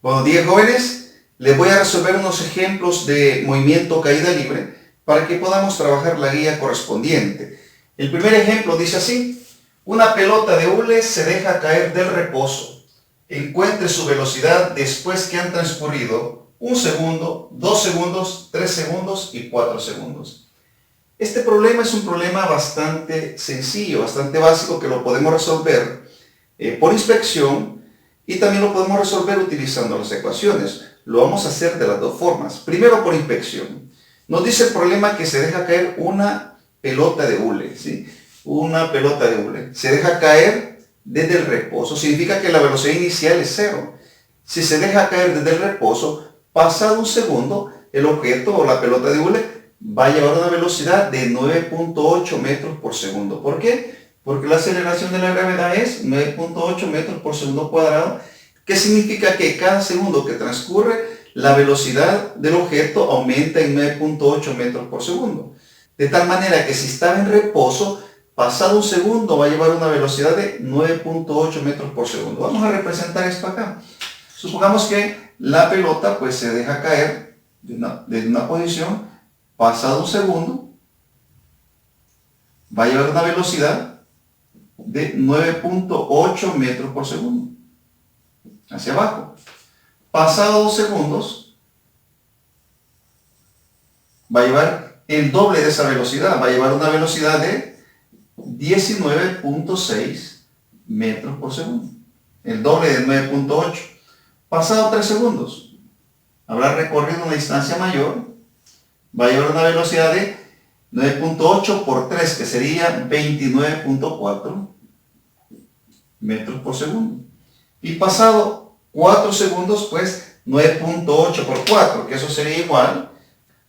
Buenos días, jóvenes. Les voy a resolver unos ejemplos de movimiento caída libre para que podamos trabajar la guía correspondiente. El primer ejemplo dice así: una pelota de hule se deja caer del reposo. Encuentre su velocidad después que han transcurrido 1 segundo, 2 segundos, 3 segundos y 4 segundos. Este problema es un problema bastante sencillo, bastante básico, que lo podemos resolver por inspección. Y también lo podemos resolver utilizando las ecuaciones. Lo vamos a hacer de las dos formas. Primero, por inspección. Nos dice el problema que se deja caer una pelota de hule, ¿sí? Una pelota de hule. Se deja caer desde el reposo. Significa que la velocidad inicial es 0. Si se deja caer desde el reposo, pasado 1 segundo, el objeto o la pelota de hule va a llevar una velocidad de 9.8 metros por segundo. ¿Por qué? Porque la aceleración de la gravedad es 9.8 metros por segundo cuadrado, que significa que cada segundo que transcurre, la velocidad del objeto aumenta en 9.8 metros por segundo. De tal manera que si estaba en reposo, pasado 1 segundo va a llevar una velocidad de 9.8 metros por segundo. Vamos a representar esto acá. Supongamos que la pelota pues se deja caer desde una posición, pasado 1 segundo, va a llevar una velocidad de 9.8 metros por segundo hacia abajo. Pasado 2 segundos, va a llevar el doble de esa velocidad, va a llevar una velocidad de 19.6 metros por segundo, el doble de 9.8. Pasado 3 segundos, habrá recorrido una distancia mayor, va a llevar una velocidad de 9.8 por 3, que sería 29.4 metros por segundo. Y pasado 4 segundos, pues 9.8 por 4, que eso sería igual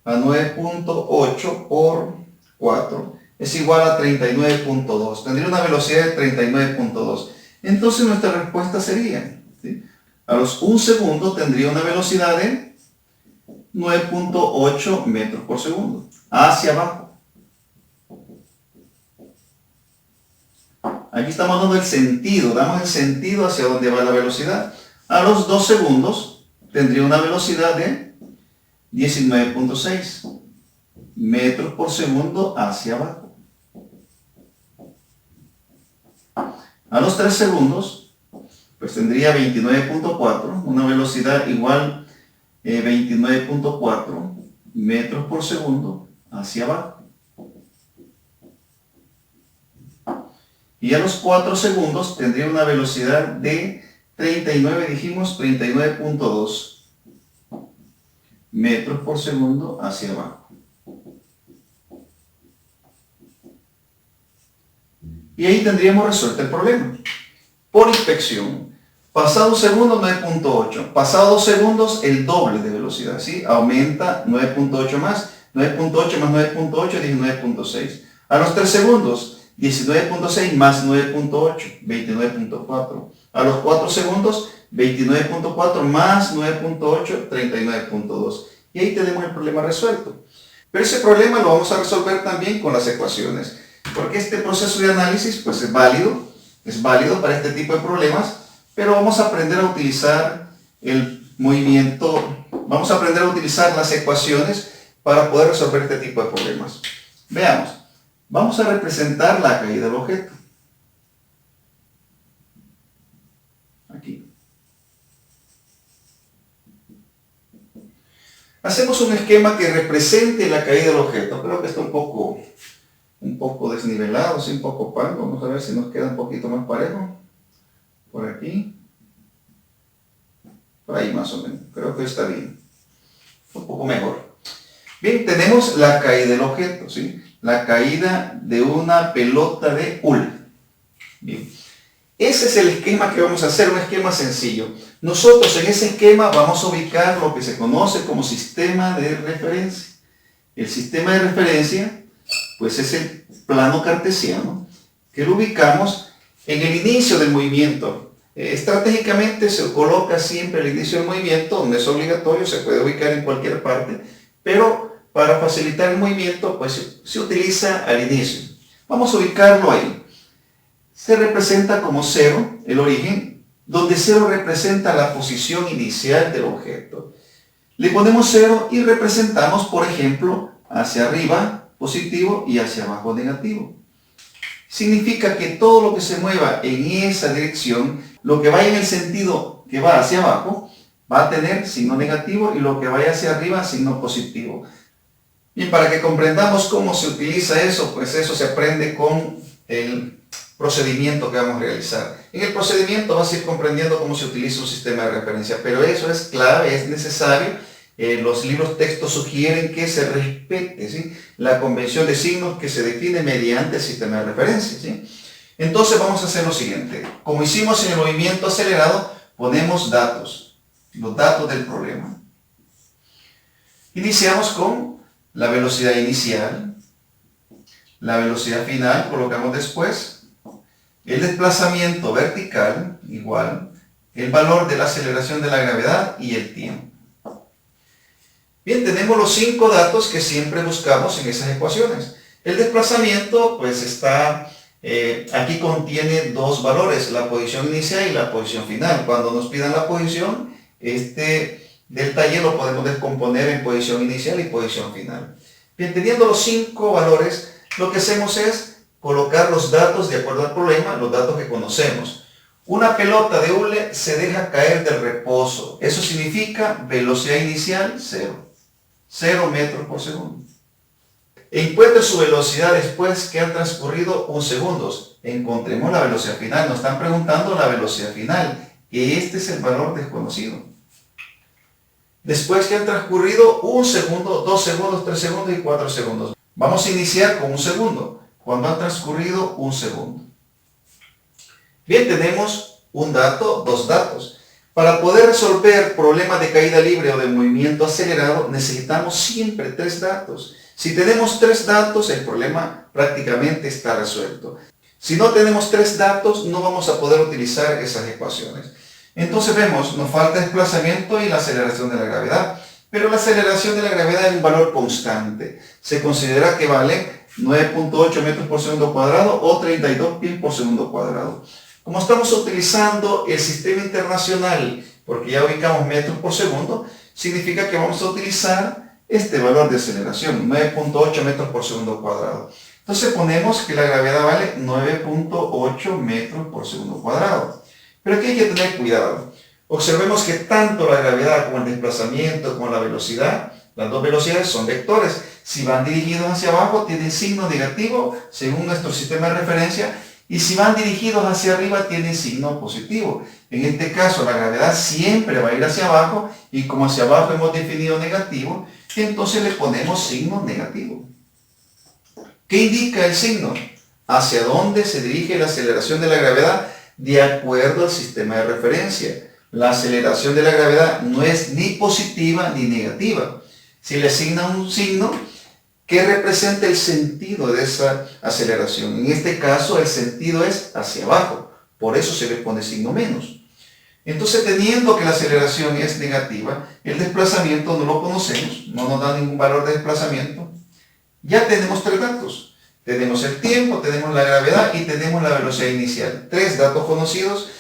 a 9.8 por 4, es igual a 39.2. Tendría una velocidad de 39.2. Entonces nuestra respuesta sería, ¿sí?, a los 1 segundo tendría una velocidad de 9.8 metros por segundo hacia abajo. Aquí estamos dando el sentido, damos el sentido hacia dónde va la velocidad. A los 2 segundos tendría una velocidad de 19.6 metros por segundo hacia abajo. A los 3 segundos, pues tendría 29.4, una velocidad igual a 29.4 metros por segundo hacia abajo. Y a los 4 segundos tendría una velocidad de 39.2 metros por segundo hacia abajo. Y ahí tendríamos resuelto el problema. Por inspección, pasado 1 segundo 9.8, pasado 2 segundos el doble de velocidad, ¿sí? Aumenta 9.8 más, 9.8 más 9.8 es 19.6. A los 3 segundos, 19.6 más 9.8, 29.4. A los 4 segundos, 29.4 más 9.8, 39.2. Y ahí tenemos el problema resuelto. Pero ese problema lo vamos a resolver también con las ecuaciones, porque este proceso de análisis pues es válido para este tipo de problemas, pero vamos a aprender a utilizar el movimiento, vamos a aprender a utilizar las ecuaciones para poder resolver este tipo de problemas. Veamos. Vamos a representar la caída del objeto. Aquí. Hacemos un esquema que represente la caída del objeto. Creo que está un poco desnivelado, sí, un poco opaco. Vamos a ver si nos queda un poquito más parejo. Por aquí. Por ahí más o menos. Creo que está bien. Un poco mejor. Bien, tenemos la caída del objeto, ¿sí? La caída de una pelota de hule. Bien. Ese es el esquema que vamos a hacer, un esquema sencillo. Nosotros en ese esquema vamos a ubicar lo que se conoce como sistema de referencia. El sistema de referencia, pues es el plano cartesiano, que lo ubicamos en el inicio del movimiento. Estratégicamente se coloca siempre el inicio del movimiento, no es obligatorio, se puede ubicar en cualquier parte, pero para facilitar el movimiento, pues se utiliza al inicio. Vamos a ubicarlo ahí. Se representa como 0 el origen donde 0 representa la posición inicial del objeto. Le ponemos 0 y representamos, por ejemplo, hacia arriba positivo y hacia abajo negativo. Significa que todo lo que se mueva en esa dirección, lo que vaya en el sentido que va hacia abajo, va a tener signo negativo y lo que vaya hacia arriba, signo positivo. Y para que comprendamos cómo se utiliza eso, pues eso se aprende con el procedimiento que vamos a realizar. En el procedimiento vas a ir comprendiendo cómo se utiliza un sistema de referencia, pero eso es clave, es necesario. Los libros textos sugieren que se respete, ¿sí?, la convención de signos que se define mediante el sistema de referencia, ¿sí? Entonces vamos a hacer lo siguiente. Como hicimos en el movimiento acelerado, ponemos datos, los datos del problema. Iniciamos con la velocidad inicial, la velocidad final, colocamos después, el desplazamiento vertical, igual, el valor de la aceleración de la gravedad y el tiempo. Bien, tenemos los 5 datos que siempre buscamos en esas ecuaciones. El desplazamiento, pues está, aquí contiene 2 valores, la posición inicial y la posición final. Cuando nos pidan la posición, del taller lo podemos descomponer en posición inicial y posición final. Bien, teniendo los 5 valores, lo que hacemos es colocar los datos de acuerdo al problema, los datos que conocemos. Una pelota de hule se deja caer del reposo. Eso significa velocidad inicial 0. 0 metros por segundo. Encuentre su velocidad después que han transcurrido 1 segundo. Encontremos la velocidad final. Nos están preguntando la velocidad final. Y este es el valor desconocido. Después que han transcurrido 1 segundo, 2 segundos, 3 segundos y 4 segundos. Vamos a iniciar con 1 segundo. Cuando han transcurrido 1 segundo. Bien, tenemos un dato, 2 datos. Para poder resolver problemas de caída libre o de movimiento acelerado, necesitamos siempre 3 datos. Si tenemos 3 datos, el problema prácticamente está resuelto. Si no tenemos 3 datos, no vamos a poder utilizar esas ecuaciones. Entonces vemos, nos falta desplazamiento y la aceleración de la gravedad. Pero la aceleración de la gravedad es un valor constante. Se considera que vale 9.8 metros por segundo cuadrado o 32 pies por segundo cuadrado. Como estamos utilizando el sistema internacional, porque ya ubicamos metros por segundo, significa que vamos a utilizar este valor de aceleración, 9.8 metros por segundo cuadrado. Entonces ponemos que la gravedad vale 9.8 metros por segundo cuadrado. Pero aquí hay que tener cuidado. Observemos que tanto la gravedad como el desplazamiento como la velocidad, las 2 velocidades son vectores. Si van dirigidos hacia abajo, tienen signo negativo según nuestro sistema de referencia. Y si van dirigidos hacia arriba, tienen signo positivo. En este caso, la gravedad siempre va a ir hacia abajo, y como hacia abajo hemos definido negativo, entonces le ponemos signo negativo. ¿Qué indica el signo? Hacia dónde se dirige la aceleración de la gravedad de acuerdo al sistema de referencia. La aceleración de la gravedad no es ni positiva ni negativa. Si le asigna un signo que representa el sentido de esa aceleración. En este caso, el sentido es hacia abajo. Por eso se le pone signo menos. Entonces, teniendo que la aceleración es negativa, el desplazamiento no lo conocemos, no nos da ningún valor de desplazamiento. Ya tenemos 3 datos. Tenemos el tiempo, tenemos la gravedad y tenemos la velocidad inicial. 3 datos conocidos.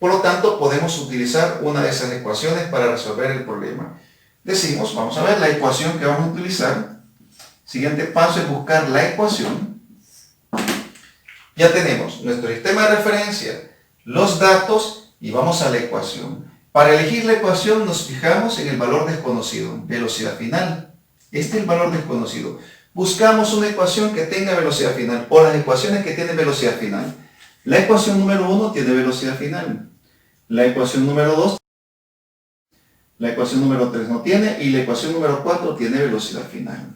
Por lo tanto, podemos utilizar una de esas ecuaciones para resolver el problema. Decimos, vamos a ver la ecuación que vamos a utilizar. Siguiente paso es buscar la ecuación. Ya tenemos nuestro sistema de referencia, los datos y vamos a la ecuación. Para elegir la ecuación nos fijamos en el valor desconocido, velocidad final. Este es el valor desconocido. Buscamos una ecuación que tenga velocidad final o las ecuaciones que tienen velocidad final. La ecuación número 1 tiene velocidad final. La ecuación número 2, la ecuación número 3 no tiene y la ecuación número 4 tiene velocidad final.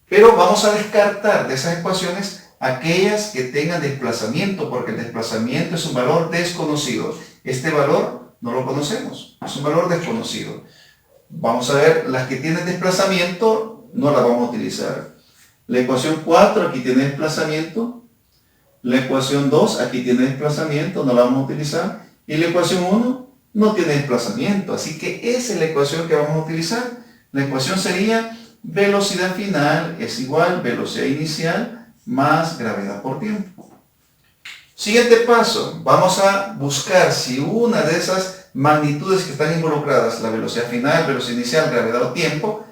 Pero vamos a descartar de esas ecuaciones aquellas que tengan desplazamiento, porque el desplazamiento es un valor desconocido. Este valor no lo conocemos, es un valor desconocido. Vamos a ver las que tienen desplazamiento, no las vamos a utilizar. La ecuación 4 aquí tiene desplazamiento. La ecuación 2 aquí tiene desplazamiento, no la vamos a utilizar. Y la ecuación 1 no tiene desplazamiento, así que esa es la ecuación que vamos a utilizar. La ecuación sería velocidad final es igual velocidad inicial más gravedad por tiempo. Siguiente paso, vamos a buscar si una de esas magnitudes que están involucradas, la velocidad final, velocidad inicial, gravedad o tiempo,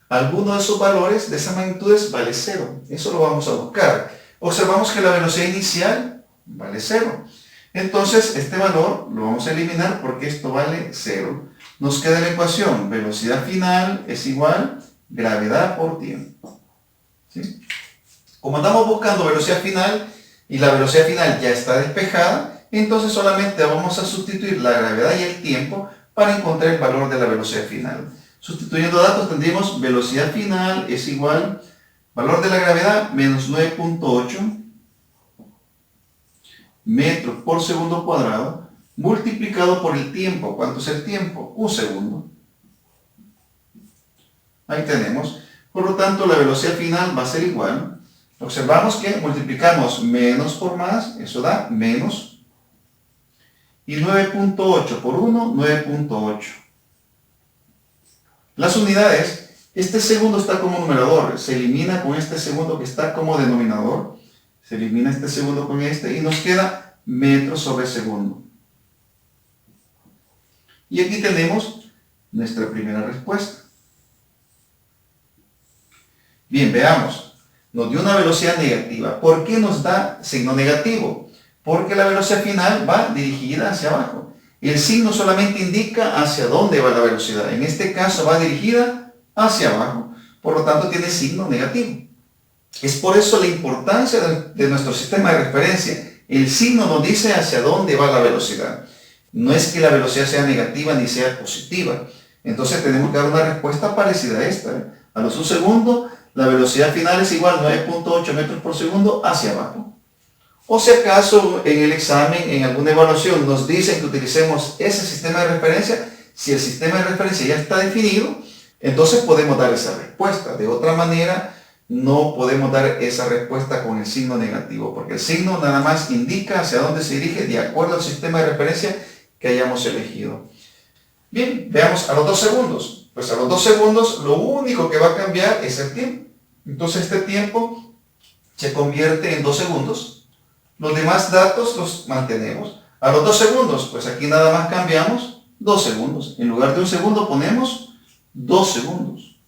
alguno de esos valores de esas magnitudes vale 0. Eso lo vamos a buscar. Observamos que la velocidad inicial vale 0. Entonces, este valor lo vamos a eliminar porque esto vale 0. Nos queda la ecuación, velocidad final es igual gravedad por tiempo. ¿Sí? Como andamos buscando velocidad final y la velocidad final ya está despejada, entonces solamente vamos a sustituir la gravedad y el tiempo para encontrar el valor de la velocidad final. Sustituyendo datos tendríamos velocidad final es igual valor de la gravedad menos 9.8 metros por segundo cuadrado multiplicado por el tiempo. ¿Cuánto es el tiempo? 1 segundo. Ahí tenemos. Por lo tanto, la velocidad final va a ser igual. Observamos que multiplicamos menos por más, eso da menos. Y 9.8 por 1, 9.8. Las unidades, este segundo está como numerador, se elimina con este segundo que está como denominador. Se elimina este segundo con este y nos queda metros sobre segundo. Y aquí tenemos nuestra primera respuesta. Bien, veamos. Nos dio una velocidad negativa. ¿Por qué nos da signo negativo? Porque la velocidad final va dirigida hacia abajo. El signo solamente indica hacia dónde va la velocidad. En este caso va dirigida hacia abajo. Por lo tanto, tiene signo negativo. Es por eso la importancia de nuestro sistema de referencia. El signo nos dice hacia dónde va la velocidad. No es que la velocidad sea negativa ni sea positiva. Entonces tenemos que dar una respuesta parecida a esta. A los 1 segundo, la velocidad final es igual a 9.8 metros por segundo hacia abajo. O si acaso en el examen, en alguna evaluación, nos dicen que utilicemos ese sistema de referencia, si el sistema de referencia ya está definido, entonces podemos dar esa respuesta. De otra manera, no podemos dar esa respuesta con el signo negativo, porque el signo nada más indica hacia dónde se dirige de acuerdo al sistema de referencia que hayamos elegido. Bien, veamos a los 2 segundos. Pues a los 2 segundos lo único que va a cambiar es el tiempo. Entonces este tiempo se convierte en 2 segundos. Los demás datos los mantenemos. A los 2 segundos, pues aquí nada más cambiamos 2 segundos. En lugar de 1 segundo ponemos 2 segundos.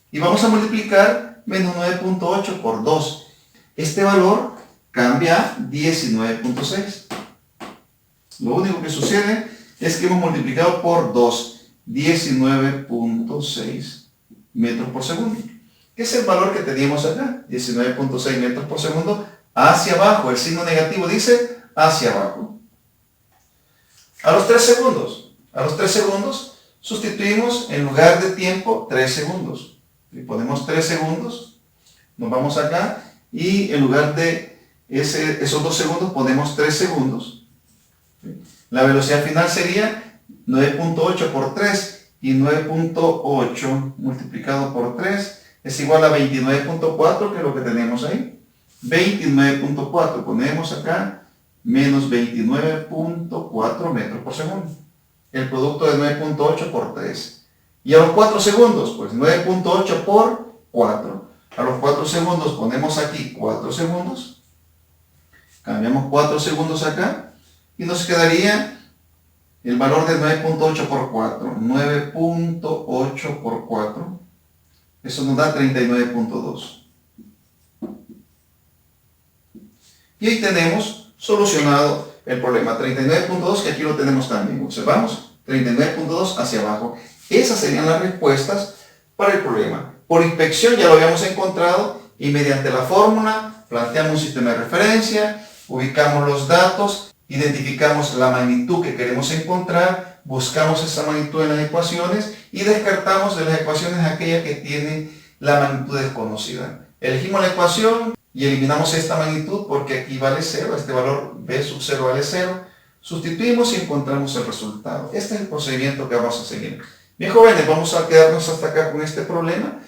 Y vamos a multiplicar menos 9.8 por 2. Este valor cambia a 19.6. Lo único que sucede es que hemos multiplicado por 2, 19.6 metros por segundo. ¿Qué es el valor que teníamos acá? 19.6 metros por segundo hacia abajo. El signo negativo dice hacia abajo. A los 3 segundos. A los 3 segundos sustituimos en lugar de tiempo 3 segundos. Y ponemos 3 segundos. Nos vamos acá y en lugar de esos 2 segundos ponemos 3 segundos. La velocidad final sería 9.8 por 3 y 9.8 multiplicado por 3 es igual a 29.4, que es lo que tenemos ahí. 29.4, ponemos acá menos 29.4 metros por segundo. El producto de 9.8 por 3. Y a los 4 segundos, pues 9.8 por 4. A los 4 segundos ponemos aquí 4 segundos. Cambiamos 4 segundos acá. Y nos quedaría el valor de 9.8 por 4. 9.8 por 4. Eso nos da 39.2. Y ahí tenemos solucionado el problema. 39.2, que aquí lo tenemos también. Observamos. 39.2 hacia abajo. Esas serían las respuestas para el problema. Por inspección ya lo habíamos encontrado y mediante la fórmula planteamos un sistema de referencia, ubicamos los datos, identificamos la magnitud que queremos encontrar, buscamos esa magnitud en las ecuaciones y descartamos de las ecuaciones aquella que tiene la magnitud desconocida. Elegimos la ecuación y eliminamos esta magnitud porque aquí vale 0, este valor b sub 0 vale 0. Sustituimos y encontramos el resultado. Este es el procedimiento que vamos a seguir. Bien, jóvenes, vamos a quedarnos hasta acá con este problema.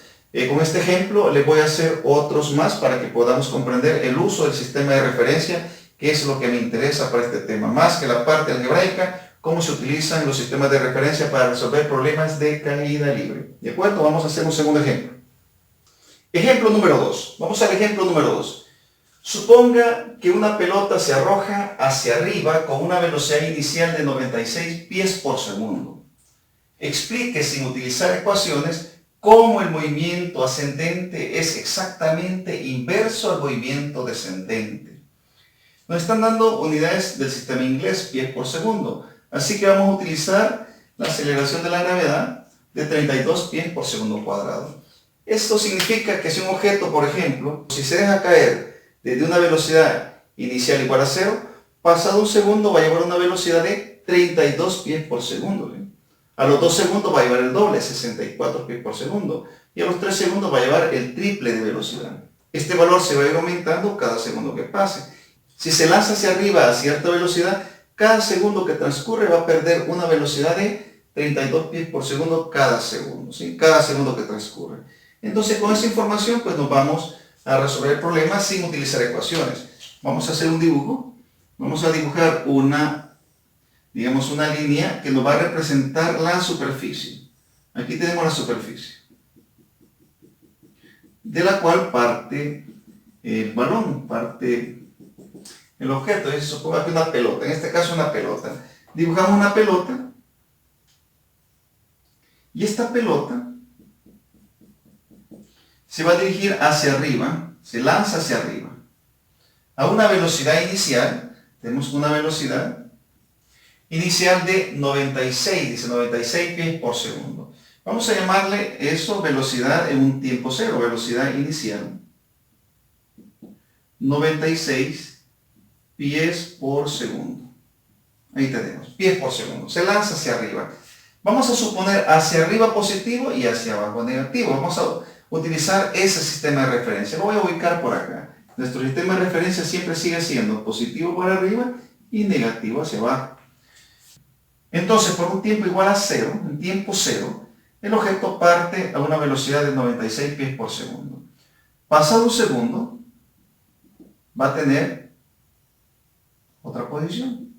Con este ejemplo les voy a hacer otros más para que podamos comprender el uso del sistema de referencia, que es lo que me interesa para este tema, más que la parte algebraica, cómo se utilizan los sistemas de referencia para resolver problemas de caída libre. ¿De acuerdo? Vamos a hacer un segundo ejemplo. Ejemplo número 2. Vamos al ejemplo número 2. Suponga que una pelota se arroja hacia arriba con una velocidad inicial de 96 pies por segundo. Explique sin utilizar ecuaciones cómo el movimiento ascendente es exactamente inverso al movimiento descendente. Nos están dando unidades del sistema inglés, pies por segundo. Así que vamos a utilizar la aceleración de la gravedad de 32 pies por segundo cuadrado. Esto significa que si un objeto, por ejemplo, si se deja caer desde una velocidad inicial igual a 0, pasado un segundo va a llevar una velocidad de 32 pies por segundo. A los 2 segundos va a llevar el doble, 64 pies por segundo. Y a los 3 segundos va a llevar el triple de velocidad. Este valor se va a ir aumentando cada segundo que pase. Si se lanza hacia arriba a cierta velocidad, cada segundo que transcurre va a perder una velocidad de 32 pies por segundo cada segundo, ¿sí? Cada segundo que transcurre. Entonces, con esa información, pues nos vamos a resolver el problema sin utilizar ecuaciones. Vamos a hacer un dibujo. Vamos a dibujar una línea que nos va a representar la superficie. Aquí tenemos la superficie, de la cual parte el balón, parte el objeto. Se supone que una pelota, en este caso una pelota. Dibujamos una pelota y esta pelota se va a dirigir hacia arriba, se lanza hacia arriba. A una velocidad inicial, tenemos una velocidad inicial de 96, dice 96 pies por segundo. Vamos a llamarle eso velocidad en un tiempo cero, velocidad inicial. 96 pies por segundo. Ahí tenemos, pies por segundo. Se lanza hacia arriba. Vamos a suponer hacia arriba positivo y hacia abajo negativo. Vamos a utilizar ese sistema de referencia. Lo voy a ubicar por acá. Nuestro sistema de referencia siempre sigue siendo positivo por arriba y negativo hacia abajo. Entonces, por un tiempo igual a 0, en tiempo 0, el objeto parte a una velocidad de 96 pies por segundo. Pasado un segundo, va a tener otra posición.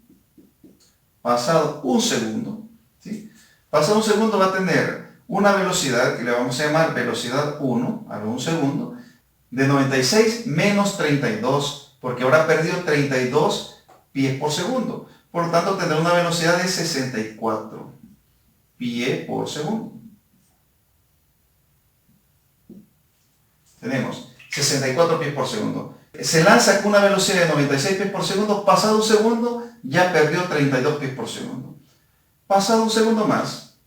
Pasado un segundo, ¿sí? Pasado un segundo va a tener una velocidad que le vamos a llamar velocidad 1, a un segundo, de 96 menos 32, porque ahora perdió 32 pies por segundo. Por lo tanto, tendrá una velocidad de 64 pies por segundo. Tenemos 64 pies por segundo. Se lanza con una velocidad de 96 pies por segundo. Pasado un segundo, ya perdió 32 pies por segundo. Pasado un segundo más,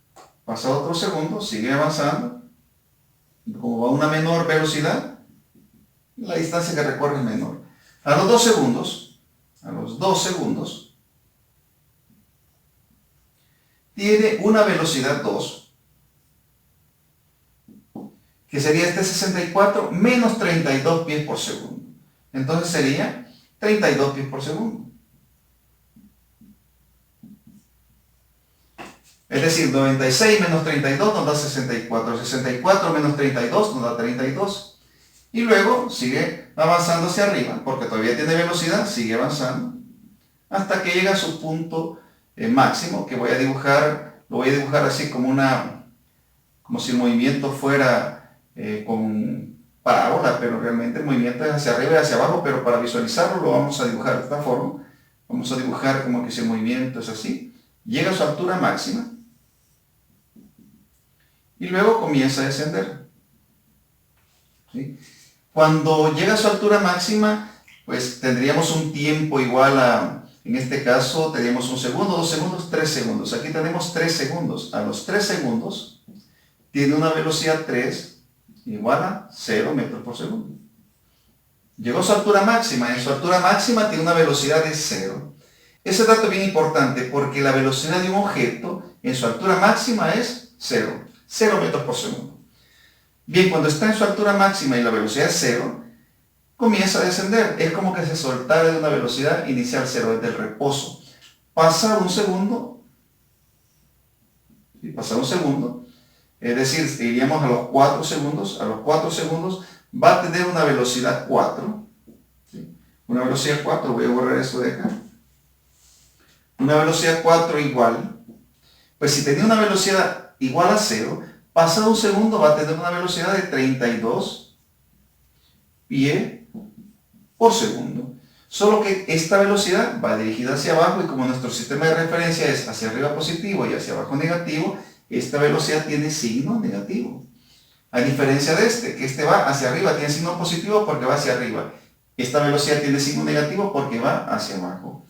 pasado otro segundo, sigue avanzando. Como va a una menor velocidad, la distancia que recorre es menor. A los 2 segundos, tiene una velocidad 2, que sería este 64 menos 32 pies por segundo. Entonces sería 32 pies por segundo. Es decir, 96 menos 32 nos da 64. 64 menos 32 nos da 32. Y luego sigue avanzando hacia arriba, porque todavía tiene velocidad, sigue avanzando, hasta que llega a su punto máximo, que voy a dibujar, lo voy a dibujar así como si el movimiento fuera con parábola, pero realmente el movimiento es hacia arriba y hacia abajo, pero para visualizarlo lo vamos a dibujar de esta forma. Vamos a dibujar como que si el movimiento es así. Llega a su altura máxima y luego comienza a descender. ¿Sí? Cuando llega a su altura máxima, pues tendríamos un tiempo igual a, en este caso, tendríamos 1 segundo, 2 segundos, 3 segundos. Aquí tenemos 3 segundos. A los 3 segundos tiene una velocidad 3 igual a 0 metros por segundo. Llegó a su altura máxima. En su altura máxima tiene una velocidad de 0. Ese dato es bien importante porque la velocidad de un objeto en su altura máxima es 0. 0 metros por segundo. Bien, cuando está en su altura máxima y la velocidad es 0, comienza a descender. Es como que se soltara de una velocidad inicial 0, desde el reposo. Pasado un segundo, es decir, iríamos a los 4 segundos, va a tener una velocidad 4. ¿Sí? Una velocidad 4, voy a borrar esto de acá. Una velocidad 4 igual, pues si tenía una velocidad igual a 0, pasado un segundo va a tener una velocidad de 32 pies por segundo. Solo que esta velocidad va dirigida hacia abajo y como nuestro sistema de referencia es hacia arriba positivo y hacia abajo negativo, esta velocidad tiene signo negativo. A diferencia de este, que este va hacia arriba, tiene signo positivo porque va hacia arriba. Esta velocidad tiene signo negativo porque va hacia abajo.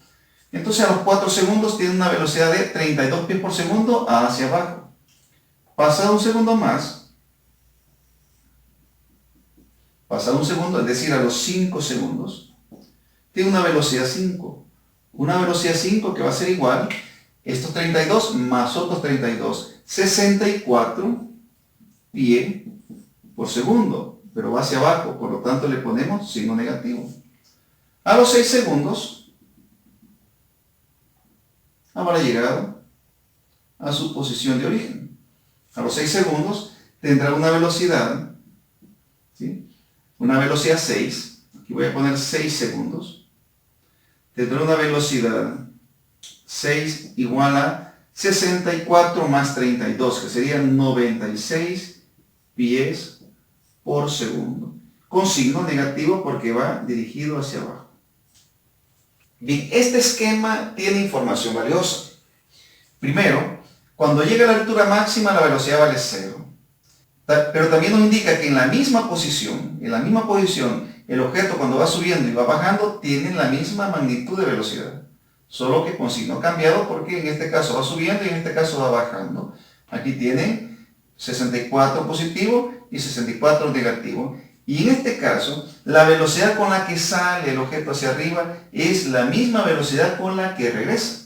Entonces a los 4 segundos tiene una velocidad de 32 pies por segundo hacia abajo. Pasado un segundo más, pasado un segundo, es decir, a los 5 segundos, tiene una velocidad 5. Una velocidad 5 que va a ser igual, estos 32 más otros 32, 64 pies por segundo, pero va hacia abajo, por lo tanto le ponemos signo negativo. A los 6 segundos, habrá llegado a su posición de origen. A los 6 segundos tendrá una velocidad, ¿sí? Una velocidad 6, aquí voy a poner 6 segundos, tendrá una velocidad 6 igual a 64 más 32, que serían 96 pies por segundo, con signo negativo porque va dirigido hacia abajo. Bien, este esquema tiene información valiosa. Primero, cuando llega a la altura máxima la velocidad vale 0. Pero también nos indica que en la misma posición, el objeto cuando va subiendo y va bajando tiene la misma magnitud de velocidad. Solo que con signo cambiado porque en este caso va subiendo y en este caso va bajando. Aquí tiene 64 positivo y 64 negativo. Y en este caso, la velocidad con la que sale el objeto hacia arriba es la misma velocidad con la que regresa.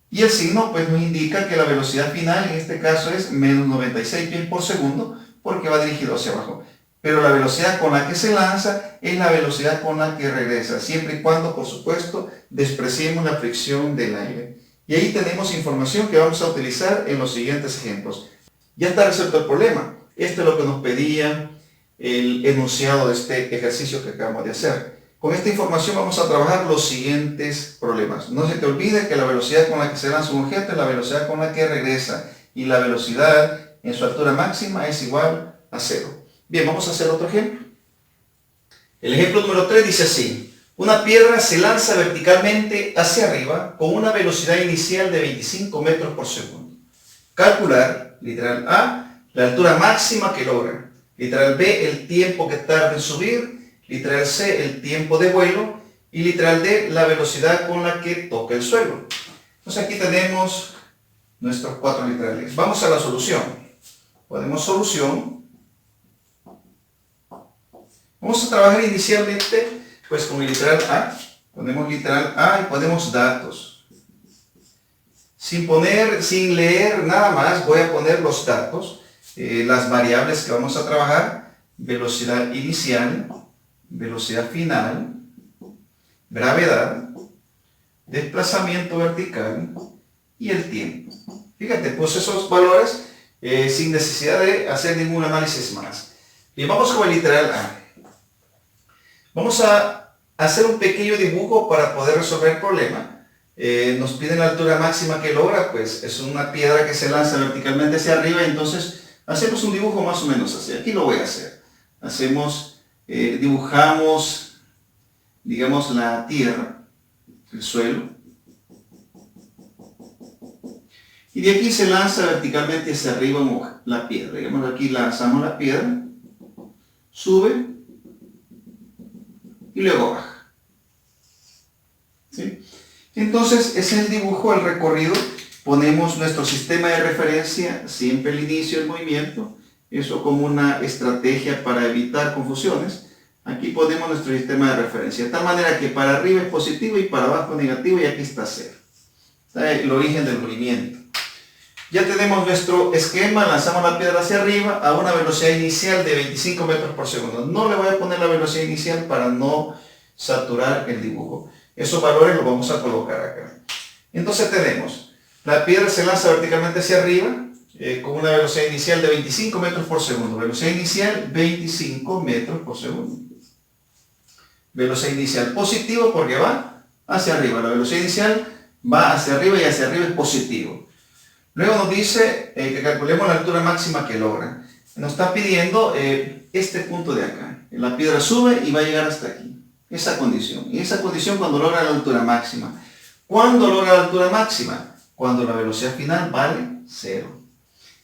Y el signo pues nos indica que la velocidad final en este caso es menos 96 pies por segundo porque va dirigido hacia abajo. Pero la velocidad con la que se lanza es la velocidad con la que regresa, siempre y cuando, por supuesto, despreciemos la fricción del aire. Y ahí tenemos información que vamos a utilizar en los siguientes ejemplos. Ya está resuelto el problema. Esto es lo que nos pedía el enunciado de este ejercicio que acabamos de hacer. Con esta información vamos a trabajar los siguientes problemas. No se te olvide que la velocidad con la que se lanza un objeto es la velocidad con la que regresa. Y la velocidad en su altura máxima es igual a 0. Bien, vamos a hacer otro ejemplo. El ejemplo número 3 dice así. Una piedra se lanza verticalmente hacia arriba con una velocidad inicial de 25 metros por segundo. Calcular, literal A, la altura máxima que logra. Literal B, el tiempo que tarda en subir. Literal C, el tiempo de vuelo. Y literal D, la velocidad con la que toca el suelo. Entonces aquí tenemos nuestros 4 literales. Vamos a la solución. Ponemos solución. Vamos a trabajar inicialmente pues con el literal A. Ponemos literal A y ponemos datos. Sin leer nada más, voy a poner los datos, las variables que vamos a trabajar: velocidad inicial, velocidad final, gravedad, desplazamiento vertical y el tiempo. Fíjate, puse esos valores sin necesidad de hacer ningún análisis más. Bien, vamos con el literal A. Vamos a hacer un pequeño dibujo para poder resolver el problema. Nos piden la altura máxima que logra, pues es una piedra que se lanza verticalmente hacia arriba, entonces hacemos un dibujo más o menos así. Aquí lo voy a hacer. Dibujamos, digamos, la tierra, el suelo. Y de aquí se lanza verticalmente hacia arriba la piedra. Digamos, aquí lanzamos la piedra, sube y luego baja. ¿Sí? Entonces, ese es el dibujo, el recorrido. Ponemos nuestro sistema de referencia siempre al inicio del movimiento. Eso como una estrategia para evitar confusiones. Aquí ponemos nuestro sistema de referencia. De tal manera que para arriba es positivo y para abajo negativo y aquí está 0. Está el origen del movimiento. Ya tenemos nuestro esquema, lanzamos la piedra hacia arriba a una velocidad inicial de 25 metros por segundo. No le voy a poner la velocidad inicial para no saturar el dibujo. Esos valores los vamos a colocar acá. Entonces tenemos, la piedra se lanza verticalmente hacia arriba con una velocidad inicial de 25 metros por segundo. Velocidad inicial 25 metros por segundo. Velocidad inicial positivo porque va hacia arriba. La velocidad inicial va hacia arriba y hacia arriba es positivo. Luego nos dice que calculemos la altura máxima que logra. Nos está pidiendo este punto de acá. La piedra sube y va a llegar hasta aquí. esa condición. Y esa condición cuando logra la altura máxima. ¿Cuándo logra la altura máxima? Cuando la velocidad final vale 0.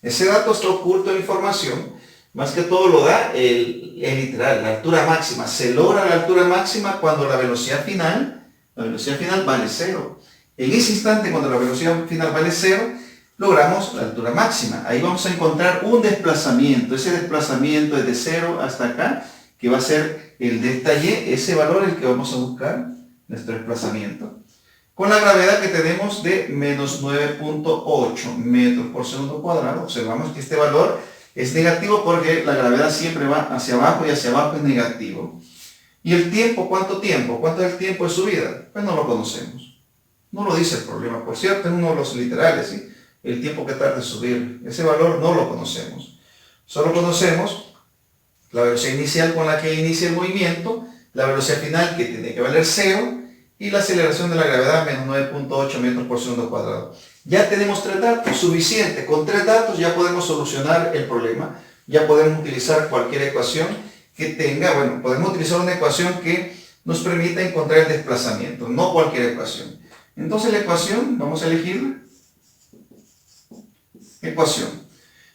Ese dato está oculto en la información, más que todo lo da el literal, la altura máxima. Se logra la altura máxima cuando la velocidad final vale 0. En ese instante, cuando la velocidad final vale 0, logramos la altura máxima. Ahí vamos a encontrar un desplazamiento. Ese desplazamiento es de 0 hasta acá, que va a ser el delta y, ese valor es el que vamos a buscar, nuestro desplazamiento. Con la gravedad que tenemos de menos 9.8 metros por segundo cuadrado, observamos que este valor es negativo porque la gravedad siempre va hacia abajo y hacia abajo es negativo. ¿Y el tiempo? ¿Cuánto tiempo? ¿Cuánto es el tiempo de subida? Pues no lo conocemos. No lo dice el problema, por cierto, es uno de los literales, ¿sí? El tiempo que tarda en subir. Ese valor no lo conocemos. Solo conocemos la velocidad inicial con la que inicia el movimiento, la velocidad final que tiene que valer 0, y la aceleración de la gravedad menos 9.8 metros por segundo cuadrado. Ya tenemos 3 datos, suficiente. Con 3 datos ya podemos solucionar el problema. Ya podemos utilizar cualquier ecuación que tenga, bueno, podemos utilizar una ecuación que nos permita encontrar el desplazamiento, no cualquier ecuación. Entonces la ecuación, vamos a elegirla. Ecuación.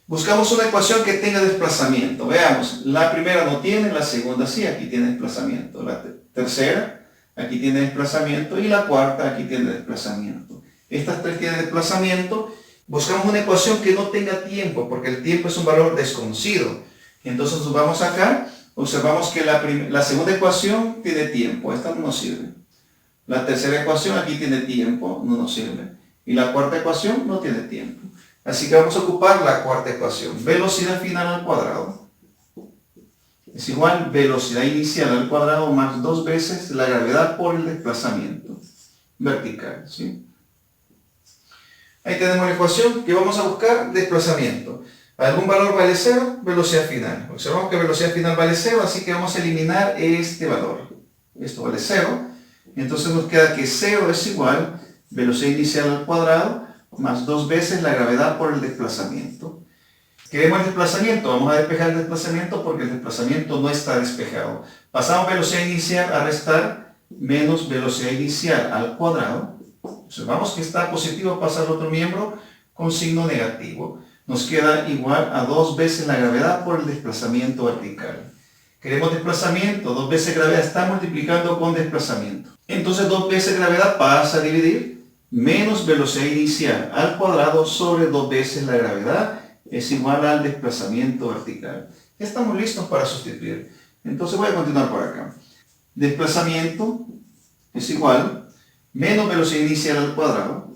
Buscamos una ecuación que tenga desplazamiento. Veamos, la primera no tiene, la segunda sí, aquí tiene desplazamiento. La tercera, aquí tiene desplazamiento, y la cuarta aquí tiene desplazamiento. Estas 3 tienen desplazamiento. Buscamos una ecuación que no tenga tiempo, porque el tiempo es un valor desconocido. Entonces nos vamos acá, observamos que la segunda ecuación tiene tiempo, esta no nos sirve. La tercera ecuación aquí tiene tiempo, no nos sirve. Y la cuarta ecuación no tiene tiempo. Así que vamos a ocupar la cuarta ecuación. Velocidad final al cuadrado es igual velocidad inicial al cuadrado más 2 veces la gravedad por el desplazamiento vertical, ¿sí? Ahí tenemos la ecuación que vamos a buscar, desplazamiento. Algún valor vale 0, velocidad final. Observamos que velocidad final vale 0, así que vamos a eliminar este valor. Esto vale 0. Entonces nos queda que 0 es igual velocidad inicial al cuadrado más 2 veces la gravedad por el desplazamiento. Queremos el desplazamiento, vamos a despejar el desplazamiento porque el desplazamiento no está despejado. Pasamos velocidad inicial a restar menos velocidad inicial al cuadrado. Observamos que está positivo, pasa al otro miembro con signo negativo. Nos queda igual a 2 veces la gravedad por el desplazamiento vertical. Queremos desplazamiento, 2 veces gravedad, está multiplicando con desplazamiento. Entonces 2 veces gravedad pasa a dividir menos velocidad inicial al cuadrado sobre 2 veces la gravedad es igual al desplazamiento vertical. Ya estamos listos para sustituir. Entonces voy a continuar por acá. Desplazamiento es igual menos velocidad inicial al cuadrado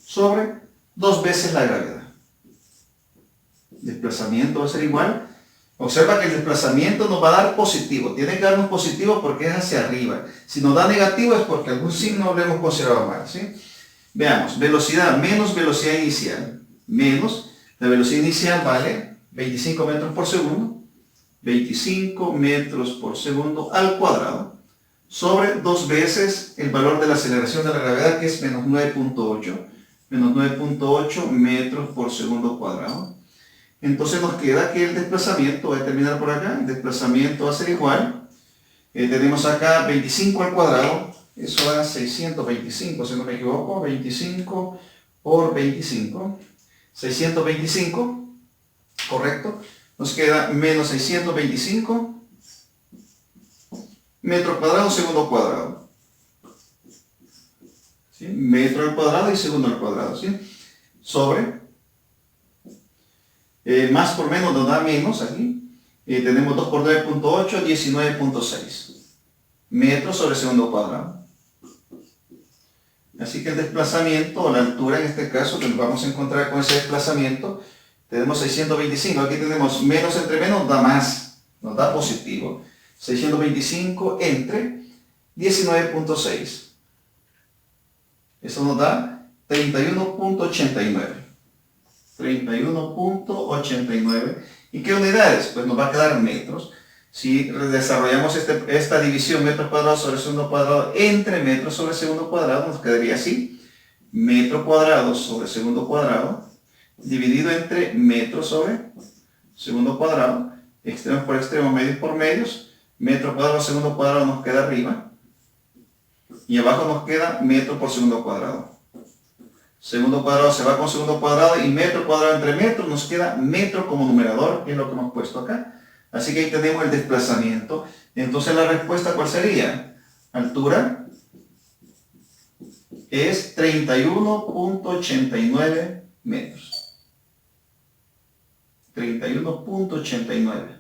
sobre 2 veces la gravedad. Desplazamiento va a ser igual. Observa que el desplazamiento nos va a dar positivo. Tiene que darnos positivo porque es hacia arriba. Si nos da negativo es porque algún signo lo hemos considerado mal, ¿sí? Veamos, velocidad menos velocidad inicial. Menos, la velocidad inicial vale 25 metros por segundo. 25 metros por segundo al cuadrado. Sobre 2 veces el valor de la aceleración de la gravedad, que es menos 9.8. Menos 9.8 metros por segundo cuadrado. Entonces nos queda que el desplazamiento, voy a terminar por acá, el desplazamiento va a ser igual. Tenemos acá 25 al cuadrado, eso da 625, si no me equivoco, 25 por 25. 625, correcto. Nos queda menos 625 metro cuadrado, segundo cuadrado. ¿Sí? Metro al cuadrado y segundo al cuadrado, ¿sí? Sobre. Más por menos nos da menos aquí. Tenemos 2 por 9.8, 19.6 metros sobre segundo cuadrado. Así que el desplazamiento, o la altura en este caso, que nos vamos a encontrar con ese desplazamiento, tenemos 625. Aquí tenemos menos entre menos, da más, nos da positivo. 625 entre 19.6. Eso nos da 31.89. 31.89. ¿Y qué unidades? Pues nos va a quedar metros. Si desarrollamos esta división metros cuadrados sobre segundo cuadrado entre metros sobre segundo cuadrado, nos quedaría así. Metro cuadrado sobre segundo cuadrado dividido entre metros sobre segundo cuadrado. Extremos por extremos, medios por medios. metro cuadrado segundo cuadrado nos queda arriba. Y abajo nos queda metro por segundo cuadrado. Segundo cuadrado se va con segundo cuadrado y metro cuadrado entre metro nos queda metro como numerador, que es lo que hemos puesto acá. Así que ahí tenemos el desplazamiento. Entonces la respuesta, ¿cuál sería? Altura es 31.89 metros. 31.89.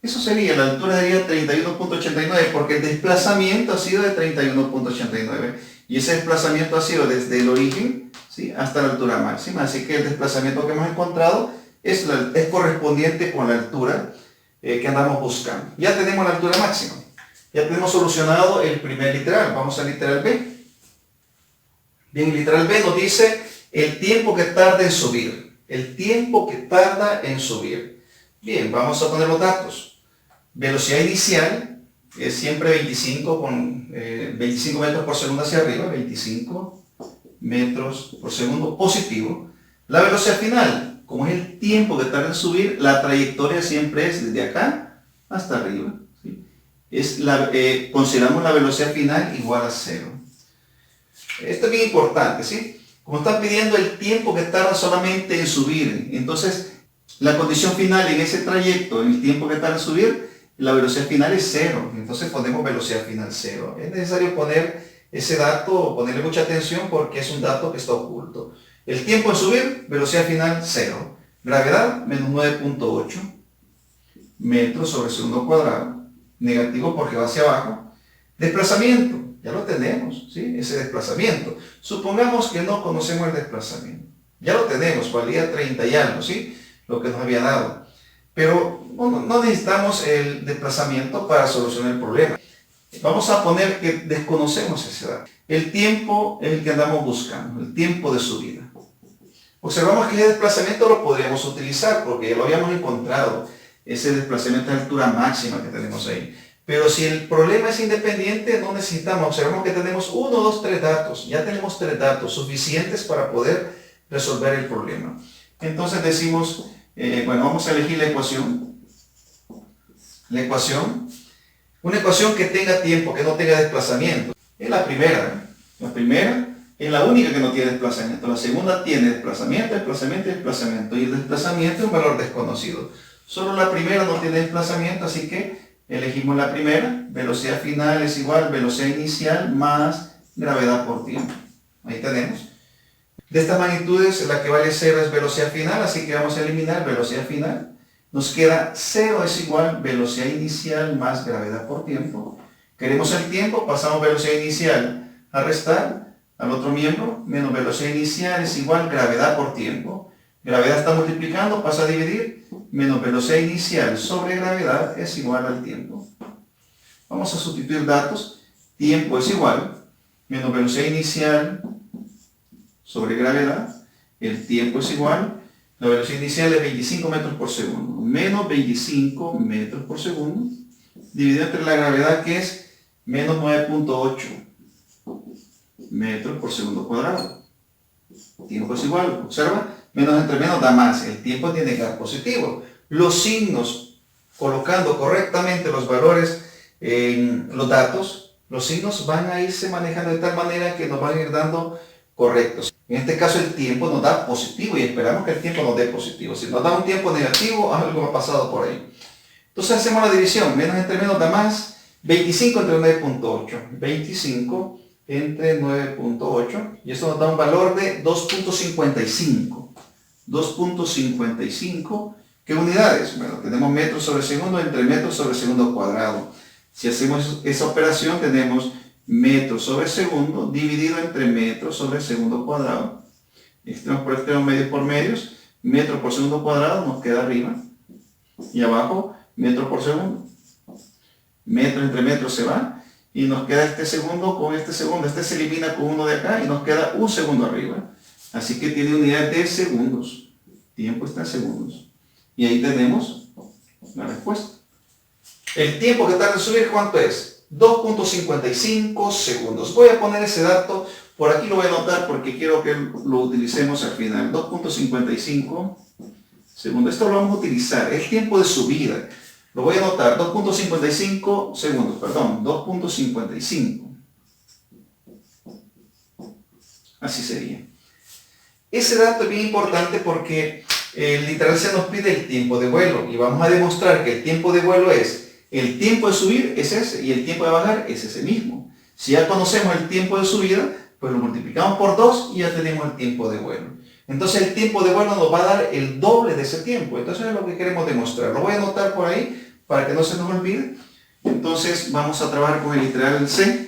Eso sería, la altura sería 31.89 porque el desplazamiento ha sido de 31.89 y ese desplazamiento ha sido desde el origen, ¿sí?, hasta la altura máxima. Así que el desplazamiento que hemos encontrado es correspondiente con la altura que andamos buscando. Ya tenemos la altura máxima. Ya tenemos solucionado el primer literal. Vamos al literal B. Bien, el literal B nos dice el tiempo que tarda en subir. El tiempo que tarda en subir. Bien, vamos a poner los datos. Velocidad inicial es siempre 25 metros por segundo hacia arriba. 25 metros por segundo positivo. La velocidad final, como es el tiempo que tarda en subir, la trayectoria siempre es desde acá hasta arriba. ¿Sí? Consideramos la velocidad final igual a 0. Esto es bien importante, ¿sí? Como está pidiendo el tiempo que tarda solamente en subir, entonces la condición final en ese trayecto, en el tiempo que tarda en subir, la velocidad final es 0. Entonces ponemos velocidad final 0. Es necesario poner ese dato, ponerle mucha atención porque es un dato que está oculto. El tiempo en subir, velocidad final 0. Gravedad, menos 9.8 metros sobre segundo cuadrado. Negativo porque va hacia abajo. Desplazamiento, ya lo tenemos, ¿sí? Ese desplazamiento. Supongamos que no conocemos el desplazamiento. Ya lo tenemos, valía 30 y algo, ¿sí? Lo que nos había dado. Pero no necesitamos el desplazamiento para solucionar el problema. Vamos a poner que desconocemos ese dato. El tiempo es el que andamos buscando, el tiempo de subida. Observamos que ese desplazamiento lo podríamos utilizar porque ya lo habíamos encontrado. Ese desplazamiento de altura máxima que tenemos ahí. Pero si el problema es independiente, no necesitamos. Observamos que tenemos 1, 2, 3 datos. Ya tenemos 3 datos suficientes para poder resolver el problema. Entonces decimos, bueno, vamos a elegir la ecuación. La ecuación. Una ecuación que tenga tiempo, que no tenga desplazamiento. Es la primera. La primera es la única que no tiene desplazamiento. La segunda tiene desplazamiento, desplazamiento y desplazamiento. Y el desplazamiento es un valor desconocido. Solo la primera no tiene desplazamiento, así que elegimos la primera. Velocidad final es igual a velocidad inicial más gravedad por tiempo. Ahí tenemos. De estas magnitudes, la que vale 0 es velocidad final, así que vamos a eliminar velocidad final. Nos queda 0 es igual a velocidad inicial más gravedad por tiempo. Queremos el tiempo, pasamos velocidad inicial a restar al otro miembro, menos velocidad inicial es igual a gravedad por tiempo. Gravedad está multiplicando, pasa a dividir, menos velocidad inicial sobre gravedad es igual al tiempo. Vamos a sustituir datos. Tiempo es igual, menos velocidad inicial sobre gravedad. El tiempo es igual, la velocidad inicial es 25 metros por segundo, menos 25 metros por segundo, dividido entre la gravedad que es menos 9.8 metros por segundo cuadrado. Tiempo es igual, observa. Menos entre menos da más. El tiempo tiene que dar positivo. Los signos, colocando correctamente los valores en los datos, los signos van a irse manejando de tal manera que nos van a ir dando correctos. En este caso el tiempo nos da positivo y esperamos que el tiempo nos dé positivo. Si nos da un tiempo negativo, algo ha pasado por ahí. Entonces hacemos la división. Menos entre menos da más. 25 entre 9.8. 25 entre 9.8. Y eso nos da un valor de 2.55. 2.55, ¿qué unidades? Bueno, tenemos metros sobre segundo entre metros sobre segundo cuadrado. Si hacemos esa operación, tenemos metros sobre segundo dividido entre metros sobre segundo cuadrado. Extremos por extremos, medios por medios. Metros por segundo cuadrado nos queda arriba. Y abajo, metros por segundo. Metro entre metros se va. Y nos queda este segundo con este segundo. Este se elimina con uno de acá y nos queda un segundo arriba. Así que tiene unidad de segundos. Tiempo está en segundos. Y ahí tenemos la respuesta. El tiempo que tarda en subir, ¿cuánto es? 2.55 segundos. Voy a poner ese dato, por aquí lo voy a anotar porque quiero que lo utilicemos al final. 2.55 segundos. Esto lo vamos a utilizar. El tiempo de subida. Lo voy a anotar, 2.55 segundos, perdón, 2.55. Así sería. Ese dato es bien importante porque el literal se nos pide el tiempo de vuelo y vamos a demostrar que el tiempo de vuelo es el tiempo de subir es ese y el tiempo de bajar es ese mismo. Si ya conocemos el tiempo de subida, pues lo multiplicamos por 2 y ya tenemos el tiempo de vuelo. Entonces el tiempo de vuelo nos va a dar el doble de ese tiempo. Entonces es lo que queremos demostrar. Lo voy a anotar por ahí para que no se nos olvide. Entonces vamos a trabajar con el literal C,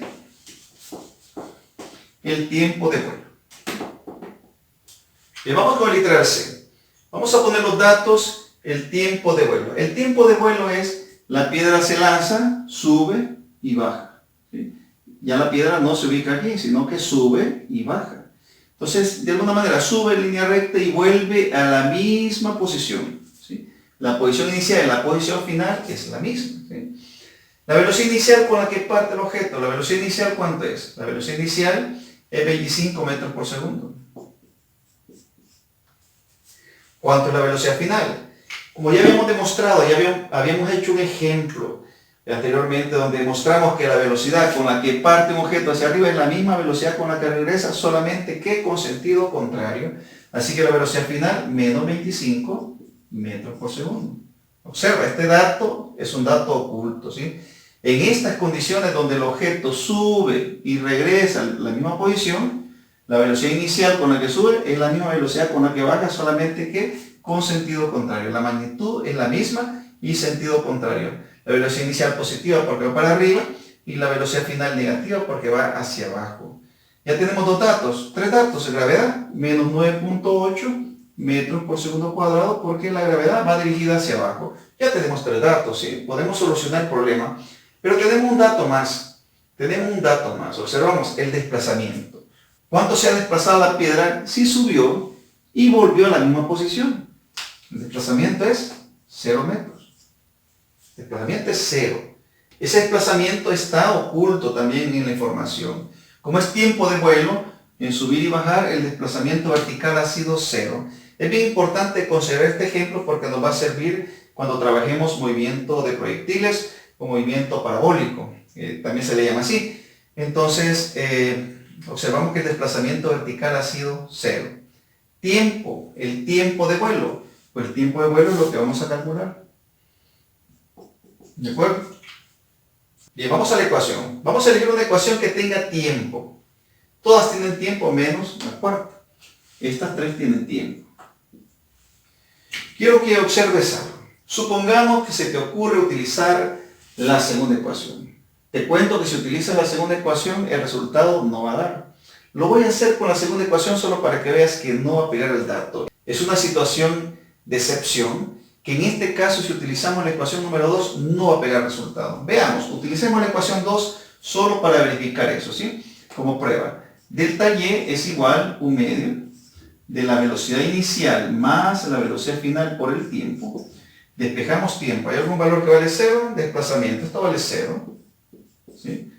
el tiempo de vuelo. Bien, vamos con el literal C. Vamos a poner los datos, el tiempo de vuelo. El tiempo de vuelo es la piedra se lanza, sube y baja. ¿Sí? Ya la piedra no se ubica aquí, sino que sube y baja. Entonces, de alguna manera, sube en línea recta y vuelve a la misma posición. ¿Sí? La posición inicial y la posición final es la misma. ¿Sí? La velocidad inicial con la que parte el objeto, la velocidad inicial, ¿cuánto es? La velocidad inicial es 25 metros por segundo. ¿Cuánto es la velocidad final? Como ya habíamos demostrado, ya habíamos hecho un ejemplo anteriormente donde demostramos que la velocidad con la que parte un objeto hacia arriba es la misma velocidad con la que regresa, solamente que con sentido contrario. Así que la velocidad final, menos 25 metros por segundo. Observa, este dato es un dato oculto, ¿sí? En estas condiciones donde el objeto sube y regresa a la misma posición, la velocidad inicial con la que sube es la misma velocidad con la que baja, solamente que con sentido contrario. La magnitud es la misma y sentido contrario. La velocidad inicial positiva porque va para arriba y la velocidad final negativa porque va hacia abajo. Ya tenemos dos datos, tres datos. Gravedad, menos 9.8 metros por segundo cuadrado porque la gravedad va dirigida hacia abajo. Ya tenemos tres datos, ¿sí? Podemos solucionar el problema, pero tenemos un dato más. Observamos el desplazamiento. ¿Cuánto se ha desplazado la piedra? Si subió y volvió a la misma posición. El desplazamiento es 0 metros. El desplazamiento es 0. Ese desplazamiento está oculto también en la información. Como es tiempo de vuelo, en subir y bajar, el desplazamiento vertical ha sido 0. Es bien importante considerar este ejemplo porque nos va a servir cuando trabajemos movimiento de proyectiles o movimiento parabólico. También se le llama así. Entonces, observamos que el desplazamiento vertical ha sido 0. Tiempo, el tiempo de vuelo. Pues el tiempo de vuelo es lo que vamos a calcular. ¿De acuerdo? Bien, vamos a la ecuación. Vamos a elegir una ecuación que tenga tiempo. Todas tienen tiempo menos la cuarta. Estas tres tienen tiempo. Quiero que observes algo. Supongamos que se te ocurre utilizar la segunda ecuación. Te cuento que si utilizas la segunda ecuación, el resultado no va a dar. Lo voy a hacer con la segunda ecuación solo para que veas que no va a pegar el dato. Es una situación de excepción, que en este caso, si utilizamos la ecuación número 2, no va a pegar el resultado. Veamos, utilicemos la ecuación 2 solo para verificar eso, ¿sí? Como prueba. Delta Y es igual 1 medio de la velocidad inicial más la velocidad final por el tiempo. Despejamos tiempo. ¿Hay algún valor que vale 0? Desplazamiento. Esto vale 0. ¿Sí?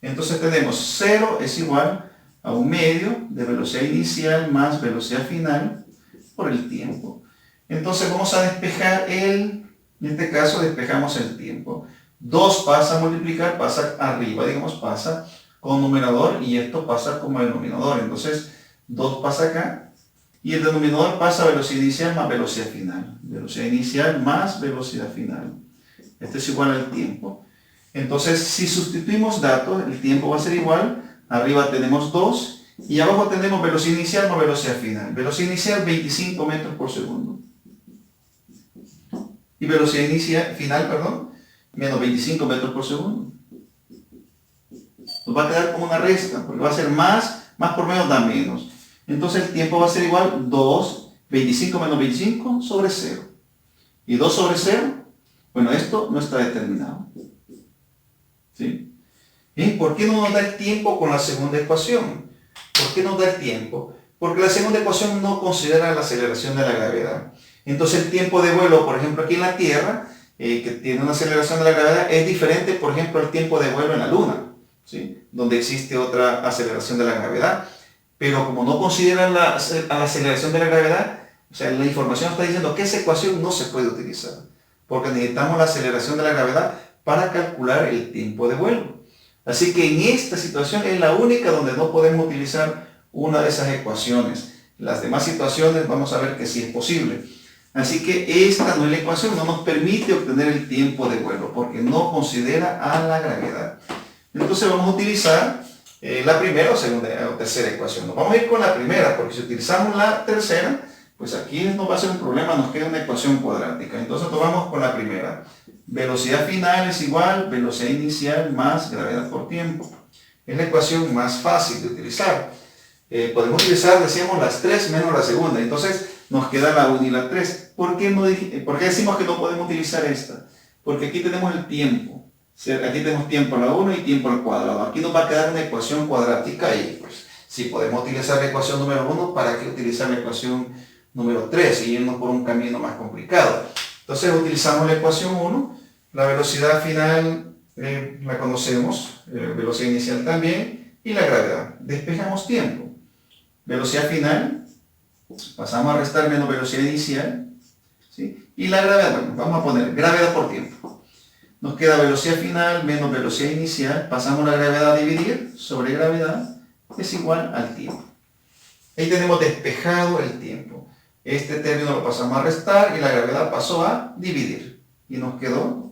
Entonces tenemos 0 es igual a 1 medio de velocidad inicial más velocidad final por el tiempo. Entonces vamos a despejar en este caso despejamos el tiempo. 2 pasa a multiplicar, pasa arriba, digamos, pasa con numerador y esto pasa como denominador. Entonces 2 pasa acá y el denominador pasa a velocidad inicial más velocidad final. Velocidad inicial más velocidad final. Esto es igual al tiempo. Entonces, si sustituimos datos, el tiempo va a ser igual. Arriba tenemos 2 y abajo tenemos velocidad inicial más velocidad final. Velocidad inicial 25 metros por segundo. Y velocidad final, menos 25 metros por segundo. Nos va a quedar como una resta, porque va a ser más por menos da menos. Entonces el tiempo va a ser igual 2, 25 menos 25 sobre 0. ¿Y 2 sobre 0? Bueno, esto no está determinado. ¿Sí? ¿Y por qué no nos da el tiempo con la segunda ecuación? ¿Por qué nos da el tiempo? Porque la segunda ecuación no considera la aceleración de la gravedad. Entonces el tiempo de vuelo, por ejemplo, aquí en la Tierra, que tiene una aceleración de la gravedad, es diferente, por ejemplo, al tiempo de vuelo en la Luna, ¿sí? Donde existe otra aceleración de la gravedad. Pero como no consideran a la aceleración de la gravedad, o sea, la información está diciendo que esa ecuación no se puede utilizar. porque necesitamos la aceleración de la gravedad para calcular el tiempo de vuelo. Así que en esta situación es la única donde no podemos utilizar una de esas ecuaciones. Las demás situaciones vamos a ver que sí es posible. Así que esta no es la ecuación, no nos permite obtener el tiempo de vuelo porque no considera a la gravedad. Entonces vamos a utilizar la primera o segunda o tercera ecuación. Nos vamos a ir con la primera porque si utilizamos la tercera, pues aquí nos va a ser un problema, nos queda una ecuación cuadrática. Entonces nos vamos con la primera. Velocidad final es igual, velocidad inicial más gravedad por tiempo. Es la ecuación más fácil de utilizar. Podemos utilizar, decíamos, las tres menos la segunda. Entonces nos queda la 1 y la 3. ¿Por qué decimos que no podemos utilizar esta? Porque aquí tenemos el tiempo. Aquí tenemos tiempo a la 1 y tiempo al cuadrado. Aquí nos va a quedar una ecuación cuadrática y pues si podemos utilizar la ecuación número 1, ¿para qué utilizar la ecuación número 3 y irnos por un camino más complicado? Entonces utilizamos la ecuación 1, la velocidad final la conocemos, velocidad inicial también, y la gravedad. Despejamos tiempo. Velocidad final, pasamos a restar menos velocidad inicial, ¿sí? Y la gravedad, bueno, vamos a poner gravedad por tiempo. Nos queda velocidad final menos velocidad inicial, pasamos la gravedad a dividir sobre gravedad, es igual al tiempo. Ahí tenemos despejado el tiempo. Este término lo pasamos a restar y la gravedad pasó a dividir. Y nos quedó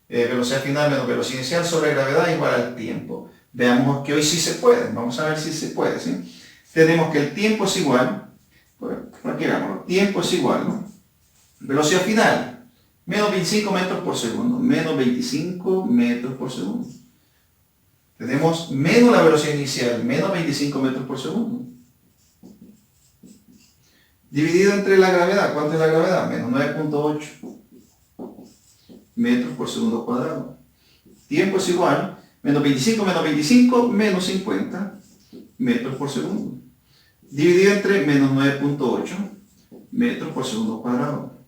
velocidad final menos velocidad inicial sobre gravedad igual al tiempo. Veamos que hoy sí se puede. Vamos a ver si se puede, ¿sí? Tenemos que el tiempo es igual, por aquí veamos, tiempo es igual, ¿no? Velocidad final, menos 25 metros por segundo, menos 25 metros por segundo. Tenemos menos la velocidad inicial, menos 25 metros por segundo. Dividido entre la gravedad, ¿cuánto es la gravedad? Menos 9.8 metros por segundo cuadrado. Tiempo es igual, menos 25, menos 50 metros por segundo. Dividido entre menos 9.8 metros por segundo cuadrado.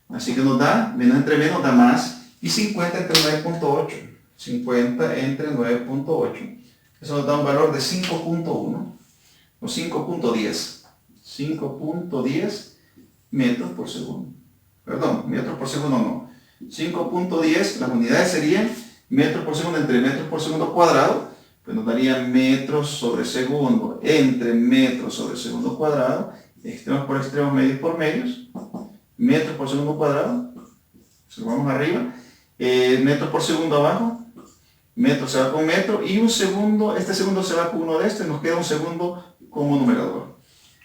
Así que nos da, menos entre menos da más, y 50 entre 9.8. 50 entre 9.8. Eso nos da un valor de 5.1 o 5.10. 5.10 metros por segundo. Perdón, metros por segundo no. 5.10, las unidades serían metros por segundo entre metros por segundo cuadrado, pues nos daría metros sobre segundo entre metros sobre segundo cuadrado, extremos por extremos, medios por medios, metros por segundo cuadrado, si vamos arriba, metros por segundo abajo, metro se va con metro, y un segundo, este segundo se va con uno de estos, nos queda un segundo como numerador.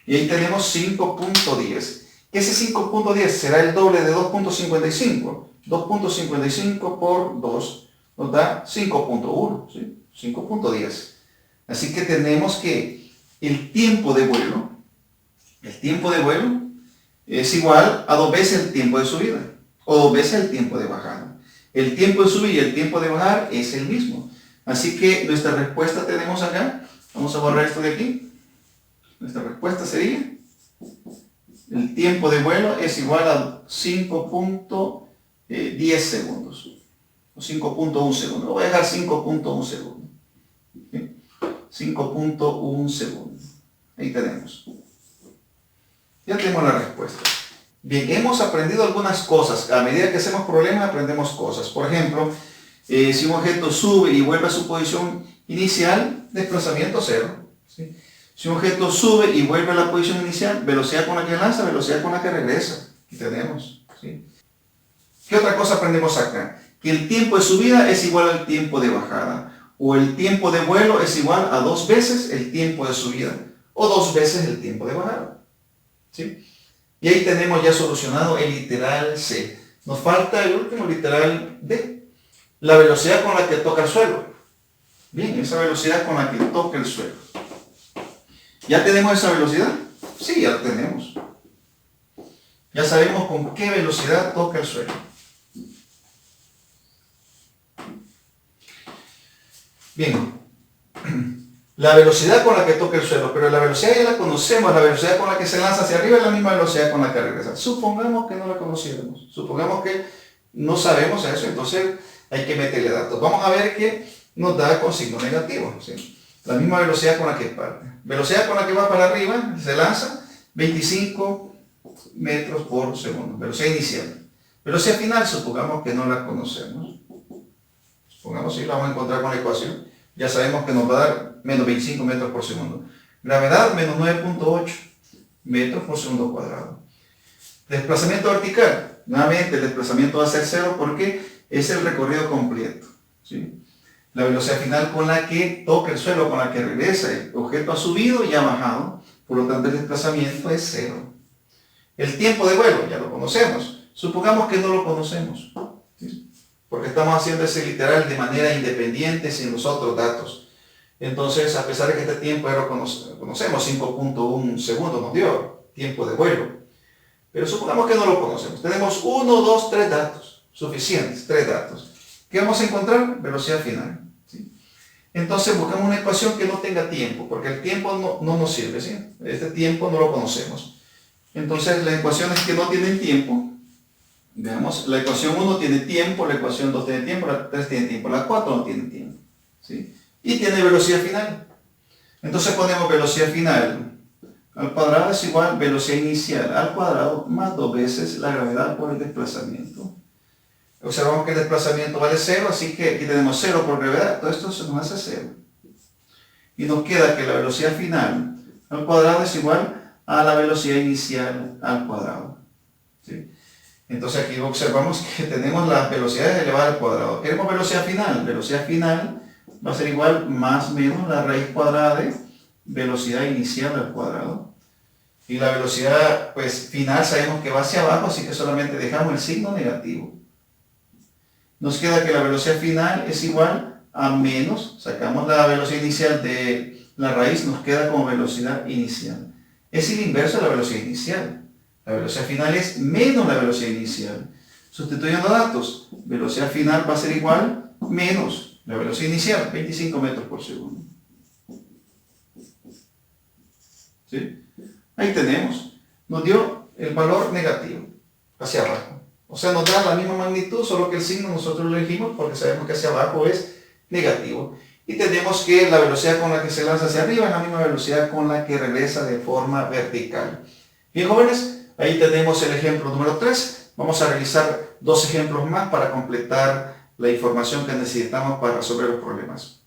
Y ahí tenemos 5.10. Ese 5.10 será el doble de 2.55. 2.55 por 2 nos da 5.1, ¿sí? 5.10. Así que tenemos que el tiempo de vuelo es igual a 2 veces el tiempo de subida o 2 veces el tiempo de bajada. El tiempo de subir y el tiempo de bajar es el mismo. Así que nuestra respuesta tenemos acá. Vamos a borrar esto de aquí. Nuestra respuesta sería, el tiempo de vuelo es igual a 5.10 segundos. O 5.1 segundos. Lo voy a dejar 5.1 segundos. ¿Sí? 5.1 segundos. Ahí tenemos. Ya tenemos la respuesta. Bien, hemos aprendido algunas cosas. A medida que hacemos problemas, aprendemos cosas. Por ejemplo, si un objeto sube y vuelve a su posición inicial, desplazamiento cero. ¿Sí? Si un objeto sube y vuelve a la posición inicial, velocidad con la que lanza, velocidad con la que regresa. Aquí tenemos. ¿Sí? ¿Qué otra cosa aprendemos acá? Que el tiempo de subida es igual al tiempo de bajada. O el tiempo de vuelo es igual a 2 veces el tiempo de subida. O 2 veces el tiempo de bajada. ¿Sí? Y ahí tenemos ya solucionado el literal C. Nos falta el último literal D. La velocidad con la que toca el suelo. Bien, esa velocidad con la que toca el suelo. ¿Ya tenemos esa velocidad? Sí, ya la tenemos. Ya sabemos con qué velocidad toca el suelo. Bien. La velocidad con la que toca el suelo, pero la velocidad ya la conocemos, la velocidad con la que se lanza hacia arriba es la misma velocidad con la que regresa. Supongamos que no la conociéramos, supongamos que no sabemos eso, entonces hay que meterle datos. Vamos a ver que nos da con signo negativo, ¿sí? La misma velocidad con la que parte. Velocidad con la que va para arriba, se lanza 25 metros por segundo, velocidad inicial. Velocidad final, supongamos que no la conocemos. Supongamos que la vamos a encontrar con la ecuación. Ya sabemos que nos va a dar menos 25 metros por segundo. Gravedad, menos 9.8 metros por segundo cuadrado. Desplazamiento vertical. Nuevamente, el desplazamiento va a ser cero porque es el recorrido completo, ¿sí? La velocidad final con la que toca el suelo, con la que regresa. El objeto ha subido y ha bajado. Por lo tanto, el desplazamiento es cero. El tiempo de vuelo, ya lo conocemos. Supongamos que no lo conocemos, ¿sí? Porque estamos haciendo ese literal de manera independiente sin los otros datos. Entonces, a pesar de que este tiempo ya lo conocemos, 5.1 segundos nos dio tiempo de vuelo. Pero supongamos que no lo conocemos. Tenemos 1, 2, 3 datos. Suficientes, 3 datos. ¿Qué vamos a encontrar? Velocidad final, ¿sí? Entonces buscamos una ecuación que no tenga tiempo, porque el tiempo no nos sirve, ¿sí? Este tiempo no lo conocemos. Entonces las ecuaciones que no tienen tiempo, veamos, la ecuación 1 tiene tiempo, la ecuación 2 tiene tiempo, la 3 tiene tiempo, la 4 no tiene tiempo, ¿sí? Y tiene velocidad final. Entonces ponemos velocidad final al cuadrado es igual velocidad inicial al cuadrado más 2 veces la gravedad por el desplazamiento. Observamos que el desplazamiento vale 0, así que aquí tenemos 0 por gravedad, todo esto se nos hace 0. Y nos queda que la velocidad final al cuadrado es igual a la velocidad inicial al cuadrado, ¿sí? Entonces aquí observamos que tenemos las velocidades elevadas al cuadrado. Queremos velocidad final va a ser igual más menos la raíz cuadrada de velocidad inicial al cuadrado. Y la velocidad pues final sabemos que va hacia abajo, así que solamente dejamos el signo negativo. Nos queda que la velocidad final es igual a menos, sacamos la velocidad inicial de la raíz, nos queda como velocidad inicial. Es el inverso de la velocidad inicial. La velocidad final es menos la velocidad inicial. Sustituyendo datos, velocidad final va a ser igual menos la velocidad inicial, 25 metros por segundo. ¿Sí? Ahí tenemos. Nos dio el valor negativo, hacia abajo. O sea, nos da la misma magnitud, solo que el signo nosotros lo elegimos porque sabemos que hacia abajo es negativo. Y tenemos que la velocidad con la que se lanza hacia arriba es la misma velocidad con la que regresa de forma vertical. Bien, jóvenes, ahí tenemos el ejemplo número 3. Vamos a realizar 2 ejemplos más para completar la información que necesitamos para resolver los problemas.